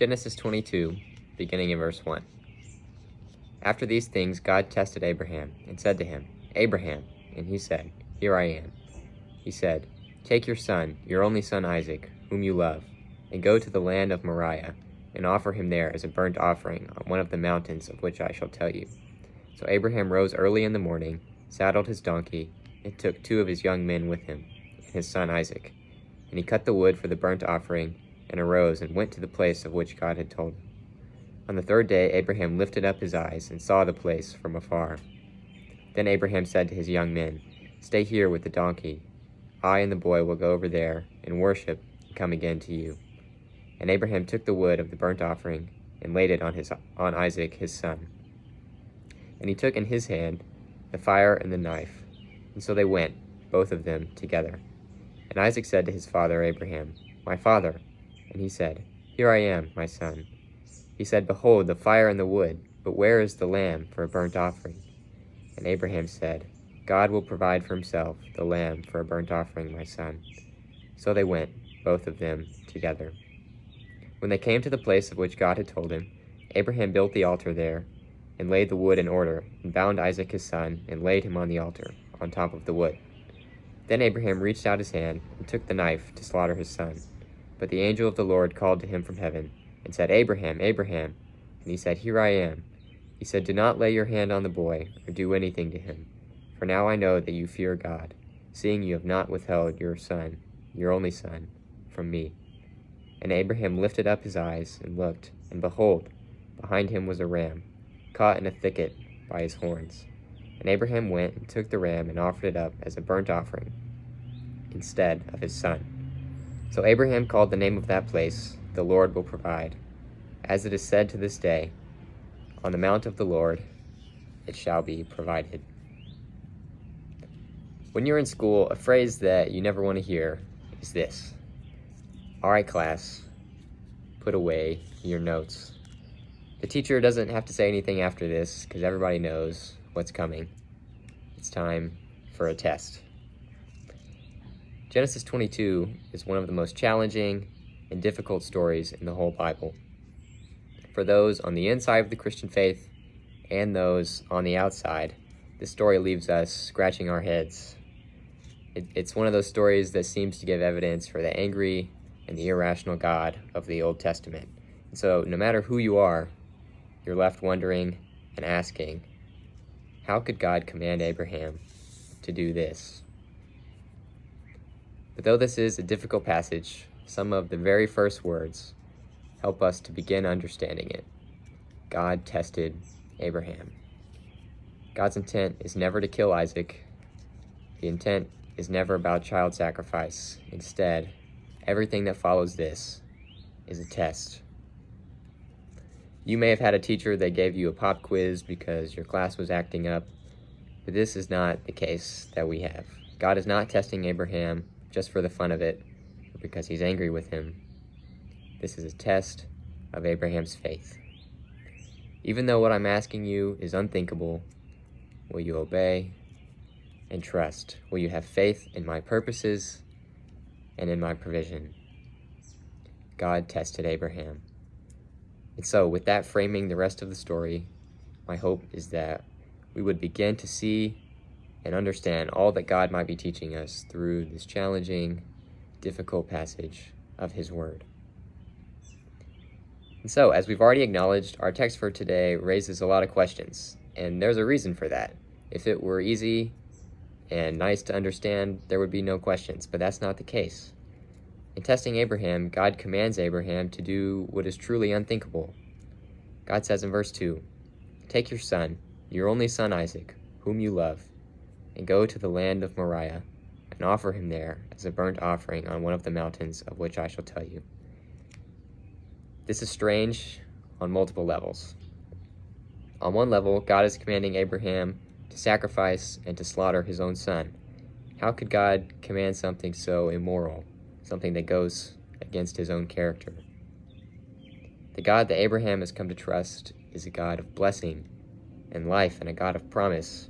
Genesis 22, beginning in verse 1. After these things, God tested Abraham and said to him, "Abraham." And he said, "Here I am." He said, "Take your son, your only son Isaac, whom you love, and go to the land of Moriah, and offer him there as a burnt offering on one of the mountains of which I shall tell you." So Abraham rose early in the morning, saddled his donkey, and took 2 of his young men with him, and his son Isaac. And he cut the wood for the burnt offering, and arose and went to the place of which God had told him. On the 3rd day Abraham lifted up his eyes and saw the place from afar. Then Abraham said to his young men, "Stay here with the donkey. I and the boy will go over there and worship and come again to you." And Abraham took the wood of the burnt offering and laid it on Isaac his son. And he took in his hand the fire and the knife. And so they went, both of them, together. And Isaac said to his father Abraham, "My father." And he said, "Here I am, my son." He said, "Behold, the fire and the wood, but where is the lamb for a burnt offering?" And Abraham said, "God will provide for himself the lamb for a burnt offering, my son." So they went, both of them, together. When they came to the place of which God had told him, Abraham built the altar there, and laid the wood in order, and bound Isaac his son, and laid him on the altar, on top of the wood. Then Abraham reached out his hand, and took the knife to slaughter his son. But the angel of the Lord called to him from heaven, and said, "Abraham, Abraham." And he said, "Here I am." He said, "Do not lay your hand on the boy, or do anything to him. For now I know that you fear God, seeing you have not withheld your son, your only son, from me." And Abraham lifted up his eyes and looked, and behold, behind him was a ram, caught in a thicket by his horns. And Abraham went and took the ram and offered it up as a burnt offering instead of his son. So Abraham called the name of that place, "The Lord will provide." As it is said to this day, "On the mount of the Lord it shall be provided." When you're in school, a phrase that you never want to hear is this: "All right, class, put away your notes." The teacher doesn't have to say anything after this because everybody knows what's coming. It's time for a test. Genesis 22 is one of the most challenging and difficult stories in the whole Bible. For those on the inside of the Christian faith and those on the outside, this story leaves us scratching our heads. It's one of those stories that seems to give evidence for the angry and the irrational God of the Old Testament. And so no matter who you are, you're left wondering and asking, how could God command Abraham to do this? But though this is a difficult passage, some of the very first words help us to begin understanding it. God tested Abraham. God's intent is never to kill Isaac. The intent is never about child sacrifice. Instead, everything that follows this is a test. You may have had a teacher that gave you a pop quiz because your class was acting up, but this is not the case that we have. God is not testing Abraham just for the fun of it, or because he's angry with him. This is a test of Abraham's faith. Even though what I'm asking you is unthinkable, will you obey and trust? Will you have faith in my purposes and in my provision? God tested Abraham. And so, with that framing the rest of the story, my hope is that we would begin to see and understand all that God might be teaching us through this challenging, difficult passage of His Word. And so, as we've already acknowledged, our text for today raises a lot of questions, and there's a reason for that. If it were easy and nice to understand, there would be no questions, but that's not the case. In testing Abraham, God commands Abraham to do what is truly unthinkable. God says in verse 2, "Take your son, your only son Isaac, whom you love, and go to the land of Moriah, and offer him there as a burnt offering on one of the mountains of which I shall tell you." This is strange on multiple levels. On one level, God is commanding Abraham to sacrifice and to slaughter his own son. How could God command something so immoral, something that goes against his own character? The God that Abraham has come to trust is a God of blessing and life and a God of promise.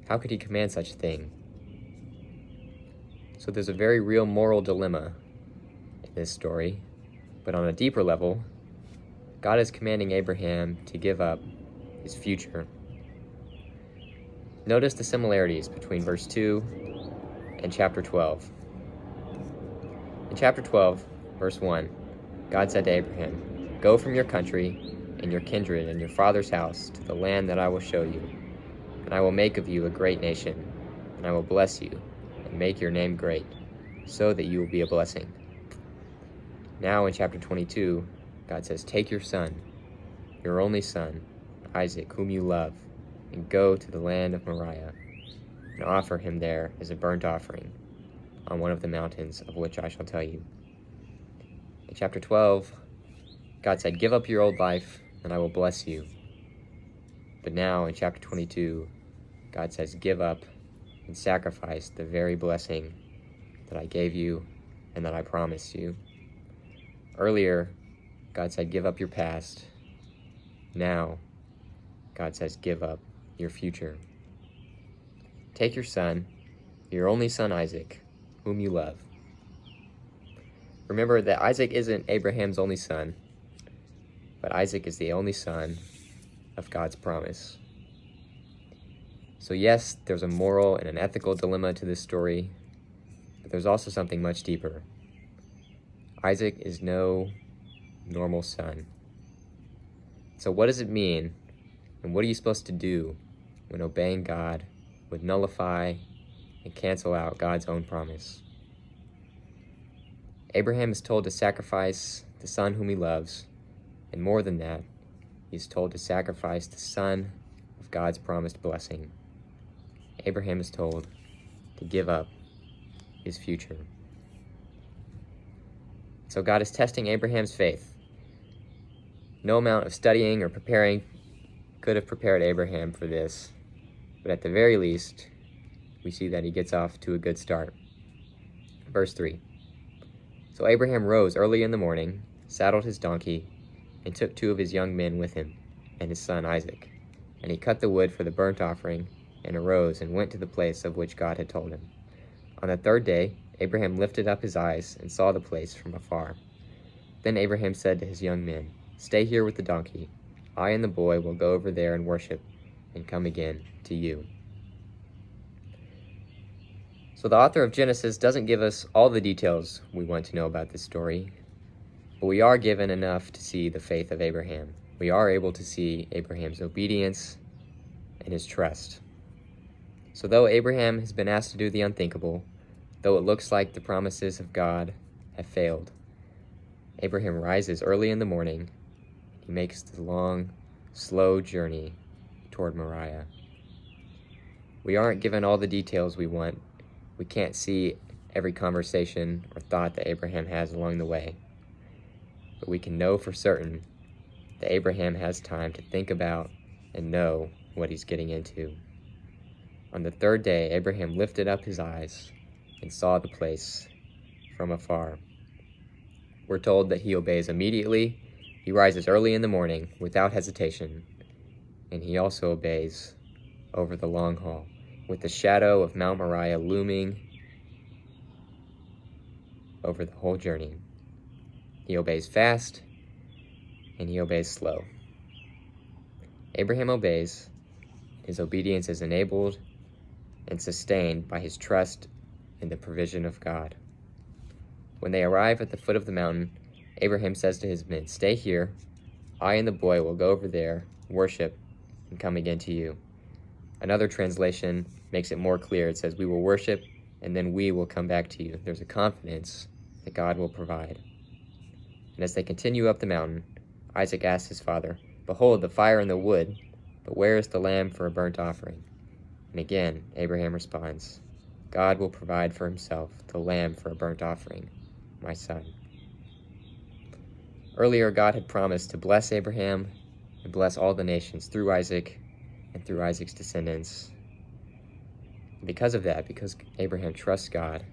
How could he command such a thing? So there's a very real moral dilemma in this story, but on a deeper level, God is commanding Abraham to give up his future. Notice the similarities between verse 2 and chapter 12. In chapter 12, verse 1, God said to Abraham, "Go from your country and your kindred and your father's house to the land that I will show you, and I will make of you a great nation, and I will bless you and make your name great, so that you will be a blessing." Now in chapter 22, God says, "Take your son, your only son, Isaac, whom you love, and go to the land of Moriah, and offer him there as a burnt offering on one of the mountains of which I shall tell you." In chapter 12, God said, "Give up your old life, and I will bless you." But now in chapter 22, God says, "Give up and sacrifice the very blessing that I gave you and that I promised you." Earlier, God said, "Give up your past." Now, God says, "Give up your future." Take your son, your only son Isaac, whom you love. Remember that Isaac isn't Abraham's only son, but Isaac is the only son of God's promise. So yes, there's a moral and an ethical dilemma to this story, but there's also something much deeper. Isaac is no normal son. So what does it mean, and what are you supposed to do when obeying God would nullify and cancel out God's own promise? Abraham is told to sacrifice the son whom he loves, and more than that, he is told to sacrifice the son of God's promised blessing. Abraham is told to give up his future. So God is testing Abraham's faith. No amount of studying or preparing could have prepared Abraham for this, but at the very least, we see that he gets off to a good start. Verse 3. So Abraham rose early in the morning, saddled his donkey, and took 2 of his young men with him, and his son Isaac. And he cut the wood for the burnt offering, and arose and went to the place of which God had told him. On the 3rd day, Abraham lifted up his eyes and saw the place from afar. Then Abraham said to his young men, "Stay here with the donkey. I and the boy will go over there and worship, and come again to you." So the author of Genesis doesn't give us all the details we want to know about this story, but we are given enough to see the faith of Abraham. We are able to see Abraham's obedience and his trust. So though Abraham has been asked to do the unthinkable, though it looks like the promises of God have failed, Abraham rises early in the morning. He makes the long, slow journey toward Moriah. We aren't given all the details we want. We can't see every conversation or thought that Abraham has along the way. But we can know for certain that Abraham has time to think about and know what he's getting into. On the 3rd day, Abraham lifted up his eyes and saw the place from afar. We're told that he obeys immediately. He rises early in the morning without hesitation, and he also obeys over the long haul, with the shadow of Mount Moriah looming over the whole journey. He obeys fast, and he obeys slow. Abraham obeys. His obedience is enabled and sustained by his trust in the provision of God. When they arrive at the foot of the mountain, Abraham says to his men, "Stay here. I and the boy will go over there, worship, and come again to you." Another translation makes it more clear. It says, "We will worship, and then we will come back to you." There's a confidence that God will provide. And as they continue up the mountain, Isaac asks his father, "Behold, the fire and the wood, but where is the lamb for a burnt offering?" And again, Abraham responds, "God will provide for himself the lamb for a burnt offering, my son." Earlier, God had promised to bless Abraham and bless all the nations through Isaac and through Isaac's descendants. And because of that, because Abraham trusts God,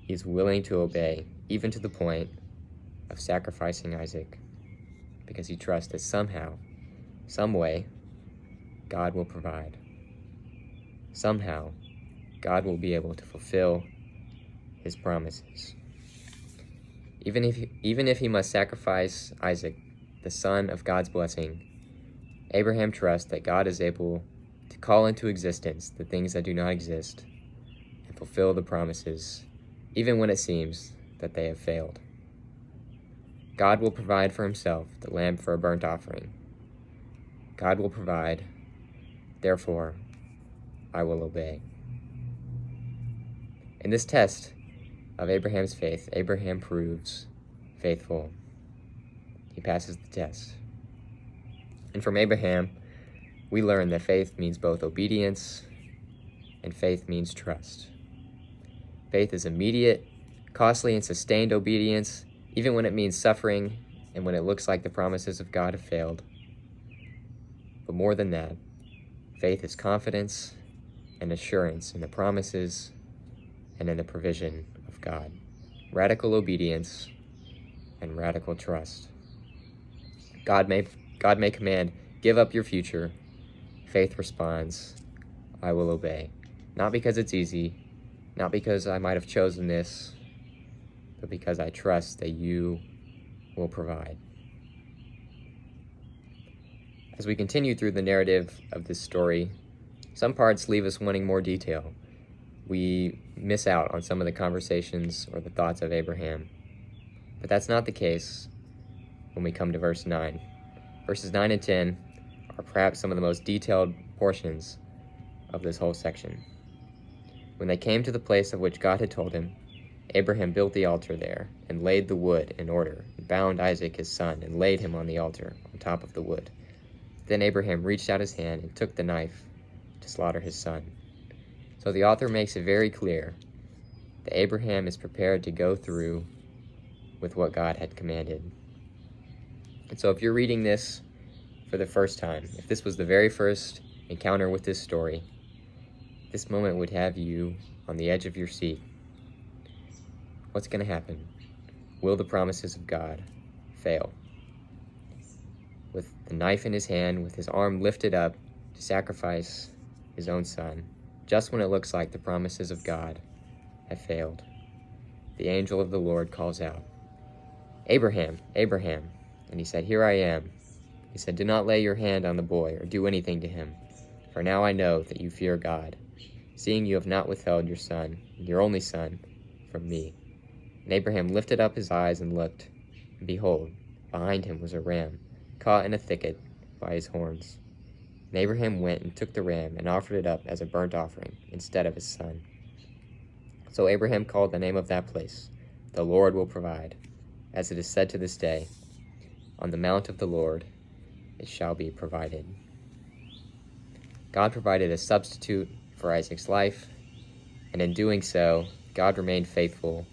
he's willing to obey, even to the point of sacrificing Isaac, because he trusts that somehow, some way, God will provide. Somehow, God will be able to fulfill his promises. Even if he must sacrifice Isaac the son of God's blessing, Abraham trusts that God is able to call into existence the things that do not exist and fulfill the promises, even when it seems that they have failed. God will provide for himself the lamb for a burnt offering. God will provide, therefore, I will obey. In this test of Abraham's faith, Abraham proves faithful. He passes the test. And from Abraham, we learn that faith means both obedience and faith means trust. Faith is immediate, costly, and sustained obedience, even when it means suffering and when it looks like the promises of God have failed. But more than that, faith is confidence and assurance in the promises and in the provision of God. Radical obedience and radical trust. God may command, give up your future. Faith responds, I will obey. Not because it's easy, not because I might have chosen this, but because I trust that you will provide. As we continue through the narrative of this story, some parts leave us wanting more detail. We miss out on some of the conversations or the thoughts of Abraham. But that's not the case when we come to verse 9. Verses 9 and 10 are perhaps some of the most detailed portions of this whole section. When they came to the place of which God had told him, Abraham built the altar there and laid the wood in order, and bound Isaac his son and laid him on the altar on top of the wood. Then Abraham reached out his hand and took the knife to slaughter his son. So the author makes it very clear that Abraham is prepared to go through with what God had commanded. And so if you're reading this for the first time, if this was the very first encounter with this story, this moment would have you on the edge of your seat. What's going to happen? Will the promises of God fail? With the knife in his hand, with his arm lifted up to sacrifice his own son, just when it looks like the promises of God have failed, the angel of the Lord calls out, Abraham, Abraham. And he said, Here I am. He said, Do not lay your hand on the boy or do anything to him, for now I know that you fear God, seeing you have not withheld your son, your only son, from me. And Abraham lifted up his eyes and looked, and behold, behind him was a ram, caught in a thicket by his horns. And Abraham went and took the ram and offered it up as a burnt offering instead of his son. So Abraham called the name of that place, The Lord will provide, as it is said to this day, On the mount of the Lord it shall be provided. God provided a substitute for Isaac's life, and in doing so, God remained faithful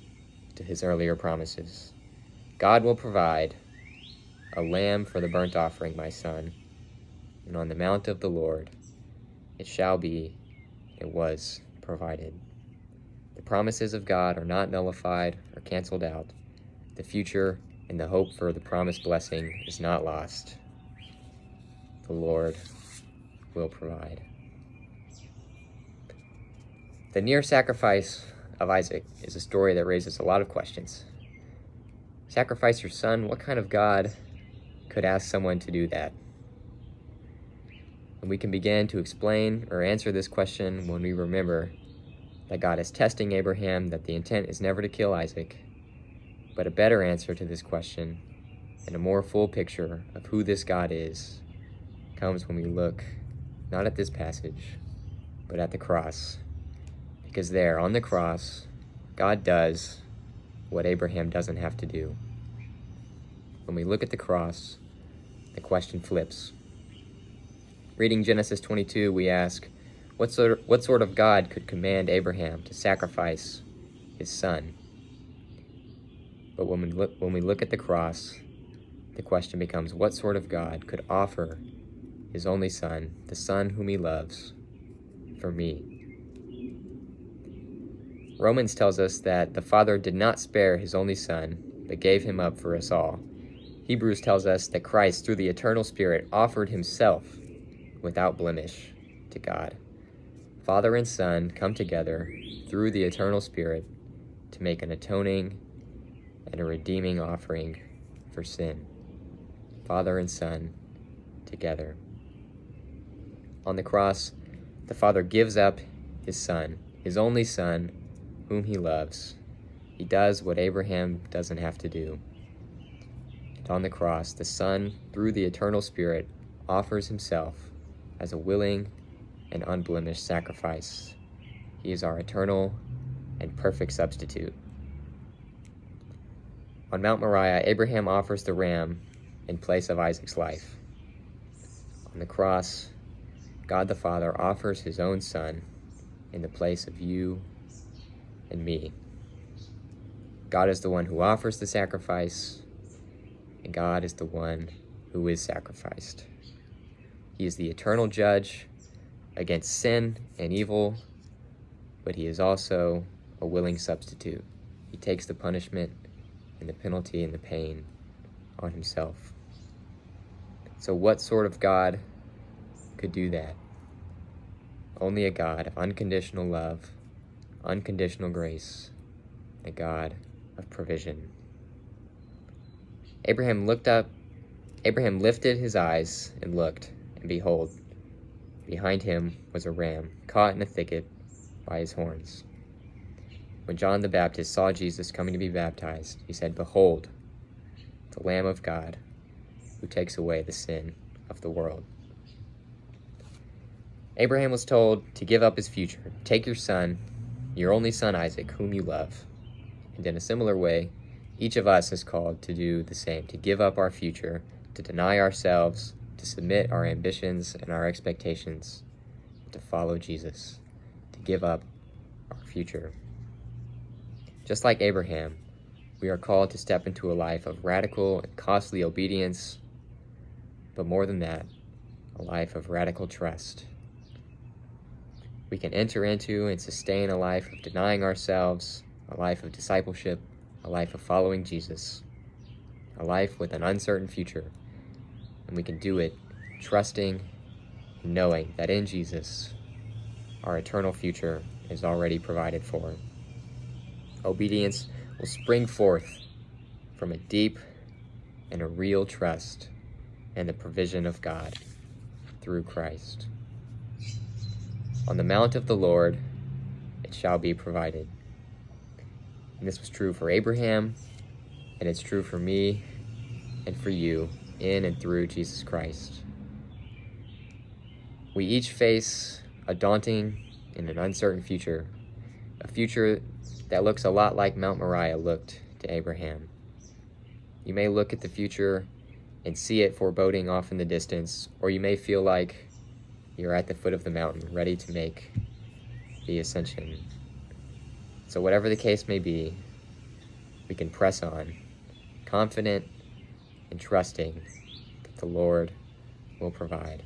to his earlier promises. God will provide a lamb for the burnt offering, my son, and on the mount of the Lord it shall be, it was provided. The promises of God are not nullified or canceled out. The future and the hope for the promised blessing is not lost. The Lord will provide. The near sacrifice of Isaac is a story that raises a lot of questions. Sacrifice your son? What kind of God could ask someone to do that? And we can begin to explain or answer this question when we remember that God is testing Abraham, that the intent is never to kill Isaac. But a better answer to this question, and a more full picture of who this God is, comes when we look not at this passage, but at the cross. Because there, on the cross, God does what Abraham doesn't have to do. When we look at the cross, the question flips. Reading Genesis 22, we ask, what sort of God could command Abraham to sacrifice his son? But when we look at the cross, the question becomes, what sort of God could offer his only son, the son whom he loves, for me? Romans tells us that the Father did not spare his only son, but gave him up for us all. Hebrews tells us that Christ, through the eternal Spirit, offered himself without blemish to God. Father and Son come together through the eternal Spirit to make an atoning and a redeeming offering for sin. Father and Son, together. On the cross, the Father gives up his Son, his only Son, whom he loves. He does what Abraham doesn't have to do. And on the cross, the Son, through the eternal Spirit, offers himself as a willing and unblemished sacrifice. He is our eternal and perfect substitute. On Mount Moriah, Abraham offers the ram in place of Isaac's life. On the cross, God the Father offers his own Son in the place of you and me. God is the one who offers the sacrifice, and God is the one who is sacrificed. He is the eternal judge against sin and evil, but he is also a willing substitute. He takes the punishment and the penalty and the pain on himself. So what sort of God could do that? Only a God of unconditional love, unconditional grace, a God of provision. Abraham lifted his eyes and looked, and behold, behind him was a ram caught in a thicket by his horns. When John the Baptist saw Jesus coming to be baptized, he said, "Behold, the Lamb of God, who takes away the sin of the world." Abraham was told to give up his future. Take your son, your only son Isaac, whom you love. And in a similar way, each of us is called to do the same, to give up our future, to deny ourselves, to submit our ambitions and our expectations, to follow Jesus, to give up our future. Just like Abraham, we are called to step into a life of radical and costly obedience, but more than that, a life of radical trust. We can enter into and sustain a life of denying ourselves, a life of discipleship, a life of following Jesus, a life with an uncertain future, and we can do it trusting and knowing that in Jesus, our eternal future is already provided for. Obedience will spring forth from a deep and a real trust in the provision of God through Christ. On the mount of the Lord, it shall be provided. And this was true for Abraham, and it's true for me and for you in and through Jesus Christ. We each face a daunting and an uncertain future, a future that looks a lot like Mount Moriah looked to Abraham. You may look at the future and see it foreboding off in the distance, or you may feel like you're at the foot of the mountain, ready to make the ascension. So whatever the case may be, we can press on, confident and trusting that the Lord will provide.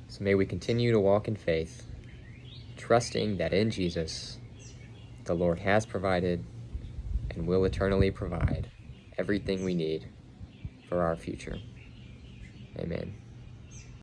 So may we continue to walk in faith, trusting that in Jesus, the Lord has provided and will eternally provide everything we need for our future. Amen.